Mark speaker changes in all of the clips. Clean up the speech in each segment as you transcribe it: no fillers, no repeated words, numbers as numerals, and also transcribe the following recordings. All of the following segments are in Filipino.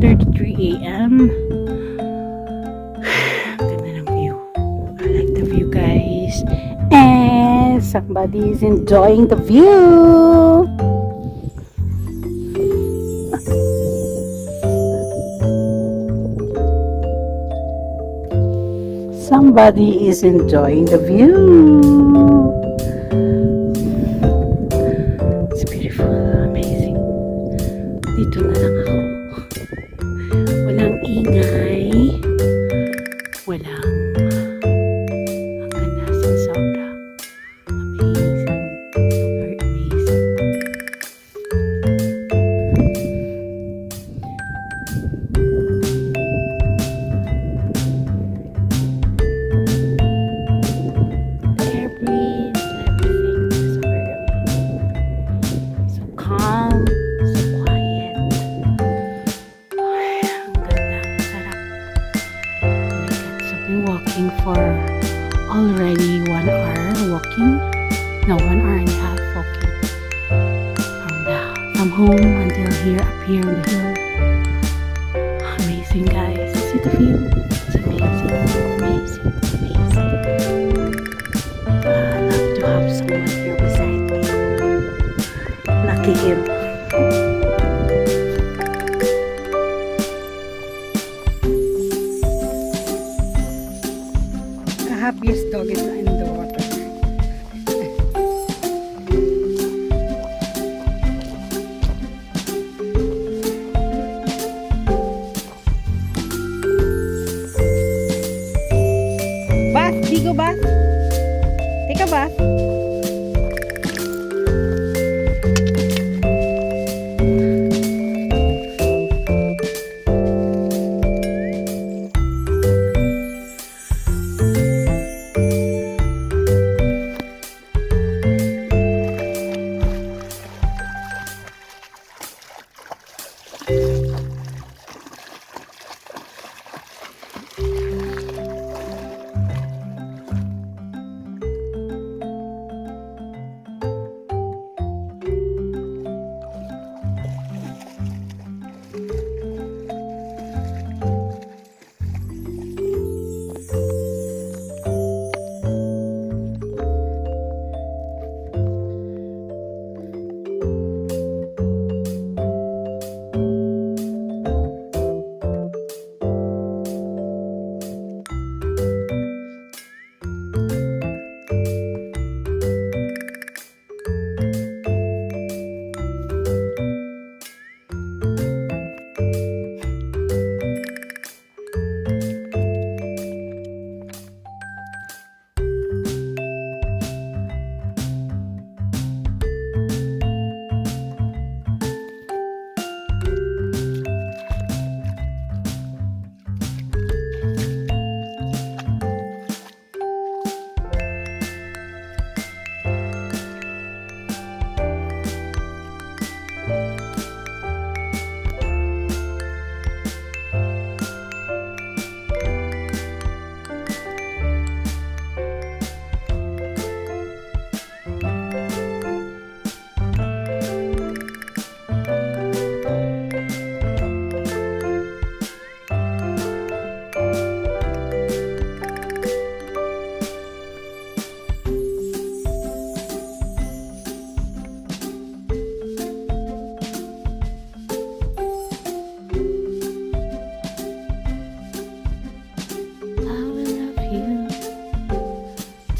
Speaker 1: 4:33 a.m. Ganda ng view. I like the view, guys. And somebody is enjoying the view. Somebody is enjoying the view. It's beautiful, amazing. Dito na lang ako. Walang ingay. Walang ang ganda sa sobra. Amazing. Very amazing. The air breeze, everything is very amazing. So calm, so quiet. Ay, ang ganda, ang sarap. Oh my God. So been walking for already 1 hour walking. No, 1 hour and a half walking. From home until here, up here on the hill. Amazing, guys. See the view? It's amazing, amazing, amazing. I love to have someone here beside me. Lucky him. The happiest dog is in the water. Bas, Digo, bas. Take a bath.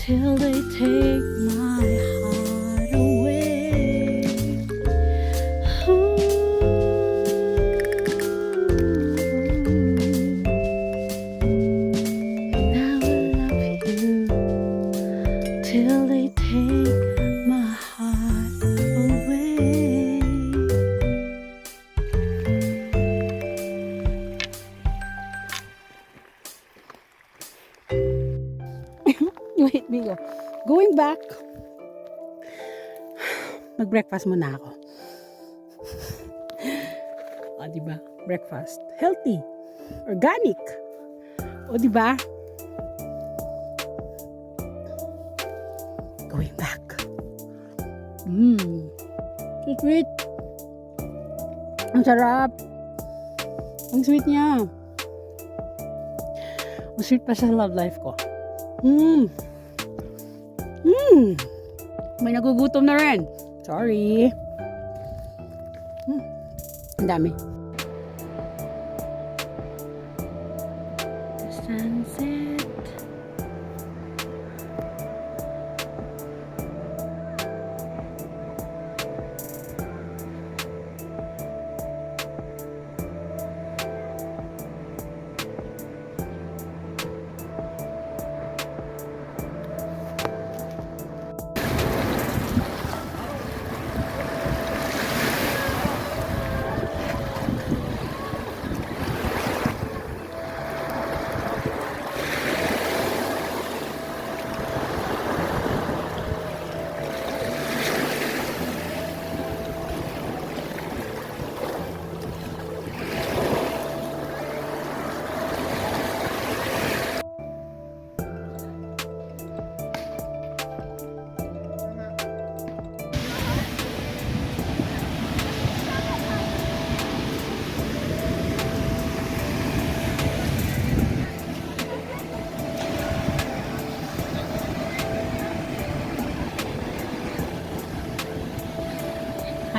Speaker 1: Till they take my heart away. Ooh. And I will love you till they take my heart away. Wait, Bigo. Going back. Mag-breakfast muna ako. O, diba? Breakfast. Healthy. Organic. O, diba? Going back. Sweet. Ang sarap. Ang sweet niya. Ang sweet pa sa love life ko. May nagugutom na rin. Sorry. Ang dami. Sunset.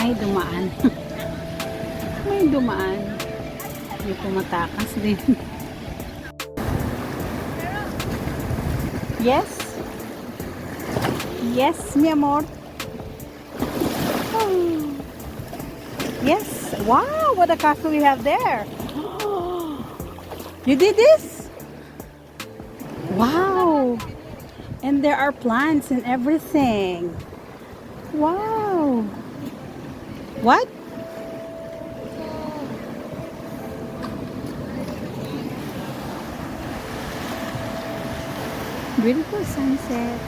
Speaker 1: Ay, dumaan. May dumaan. May pumatakas din. Yes? Yes, mi amor. Oh. Yes. Wow, what a castle you have there. You did this? Wow. And there are plants and everything. Wow. What? Beautiful sunset.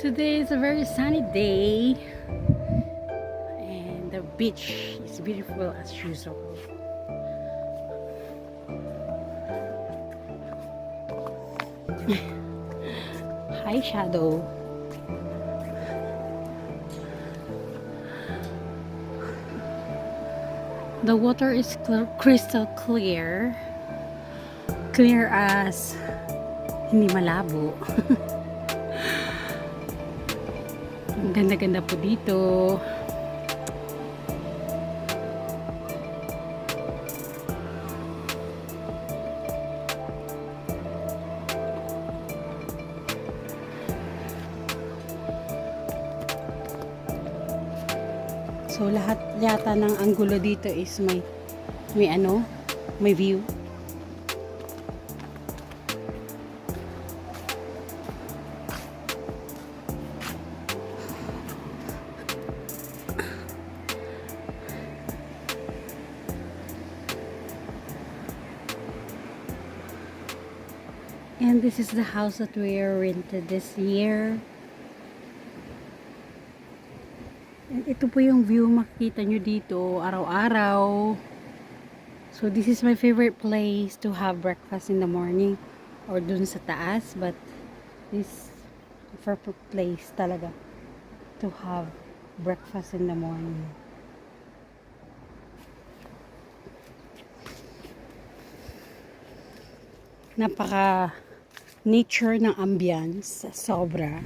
Speaker 1: Today is a very sunny day and the beach is beautiful as usual. Hi, Shadow. The water is crystal clear. Clear as hindi malabo. Ang ganda-ganda po dito. So lahat yata ng anggulo dito is may view. And this is the house that we rented this year. And ito po yung view makikita nyo dito araw-araw. So this is my favorite place to have breakfast in the morning or dun sa taas, but this perfect place talaga to have breakfast in the morning. Napaka nature ng ambience, sobra.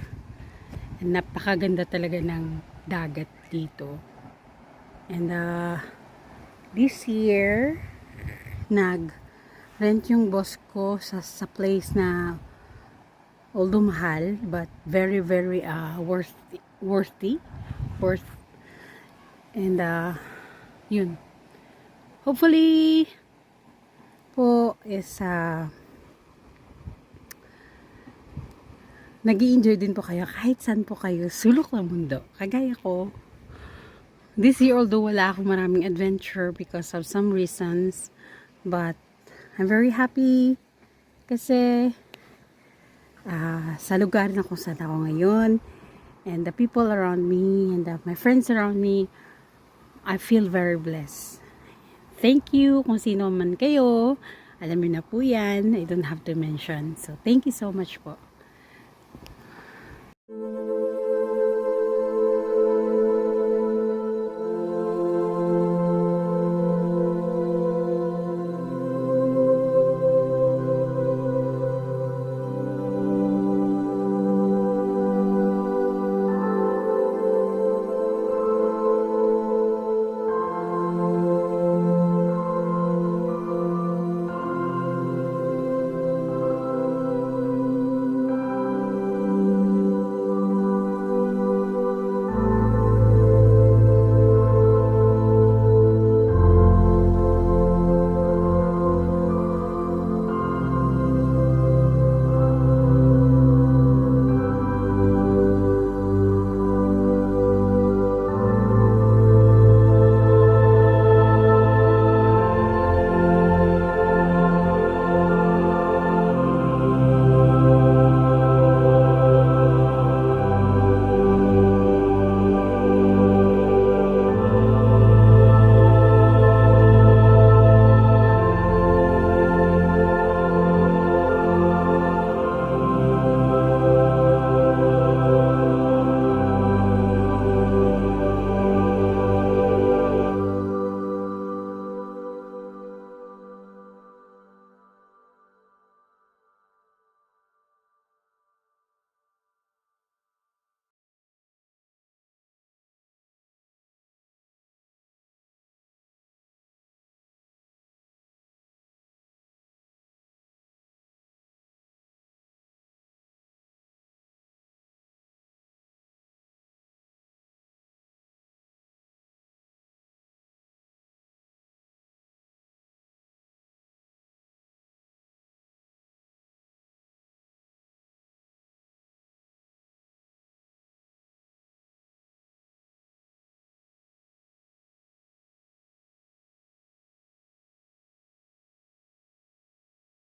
Speaker 1: Napakaganda talaga ng dagat dito. And this year nag-rent yung boss ko sa place na Although mahal, but very, very worthy. Worth. And yun. Hopefully po is nag-i-enjoy din po kayo kahit saan po kayo sulok ng mundo. Kagaya ko. This year, although wala akong maraming adventure because of some reasons, but I'm very happy kasi sa lugar na kung saan ako ngayon, and the people around me, and my friends around me, I feel very blessed. Thank you kung sino man kayo. Alam niyo na po yan. I don't have to mention. So, thank you so much po.